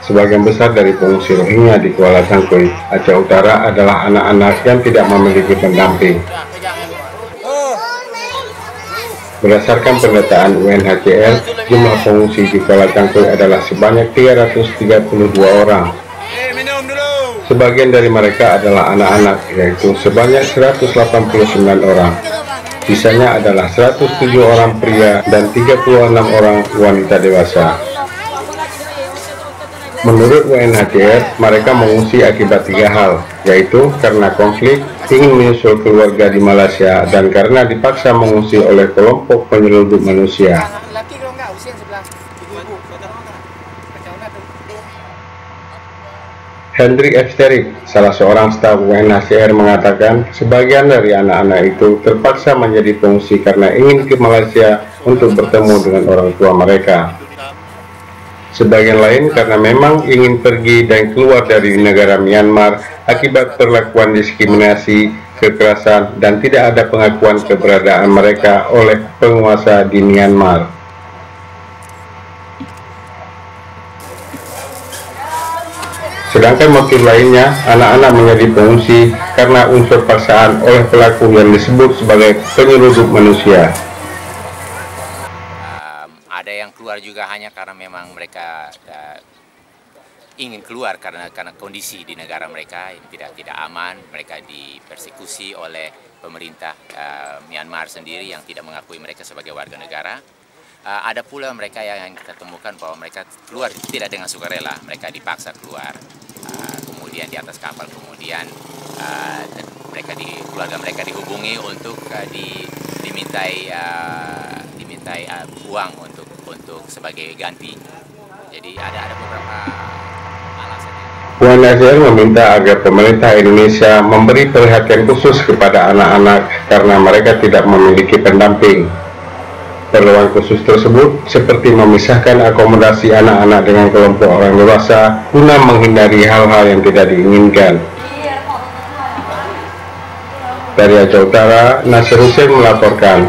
Sebagian besar dari pengungsi Rohingya di Kuala Tangkuy, Aceh Utara adalah anak-anak yang tidak memiliki pendamping. Berdasarkan pendataan UNHCR, jumlah pengungsi di Kuala Tangkuy adalah sebanyak 332 orang. Sebagian dari mereka adalah anak-anak, yaitu sebanyak 189 orang. Sisanya adalah 107 orang pria dan 36 orang wanita dewasa. Menurut UNHCR, mereka mengungsi akibat 3 hal, yaitu karena konflik, ingin menyusul keluarga di Malaysia, dan karena dipaksa mengungsi oleh kelompok penyelundup manusia. Hendrik Efterik, salah seorang staf UNHCR, mengatakan sebagian dari anak-anak itu terpaksa menjadi pengungsi karena ingin ke Malaysia untuk bertemu dengan orang tua mereka. Sebagian lain karena memang ingin pergi dan keluar dari negara Myanmar akibat perlakuan diskriminasi, kekerasan, dan tidak ada pengakuan keberadaan mereka oleh penguasa di Myanmar. Sedangkan motif lainnya, anak-anak menjadi pengungsi karena unsur paksaan oleh pelaku yang disebut sebagai penyelundup manusia. Ada yang keluar juga hanya karena memang mereka ingin keluar karena kondisi di negara mereka yang tidak aman, mereka dipersekusi oleh pemerintah Myanmar sendiri yang tidak mengakui mereka sebagai warga negara. Ada pula mereka yang kita temukan bahwa mereka keluar tidak dengan sukarela, mereka dipaksa keluar. Kemudian di atas kapal, kemudian keluarga mereka dihubungi untuk dimintai uang untuk sebagai ganti. Jadi ada beberapa alasan. UNHCR meminta agar pemerintah Indonesia memberi perhatian khusus kepada anak-anak karena mereka tidak memiliki pendamping. Perluan khusus tersebut seperti memisahkan akomodasi anak-anak dengan kelompok orang dewasa guna menghindari hal-hal yang tidak diinginkan. Dari Aceh Utara, Nasir Hussein melaporkan.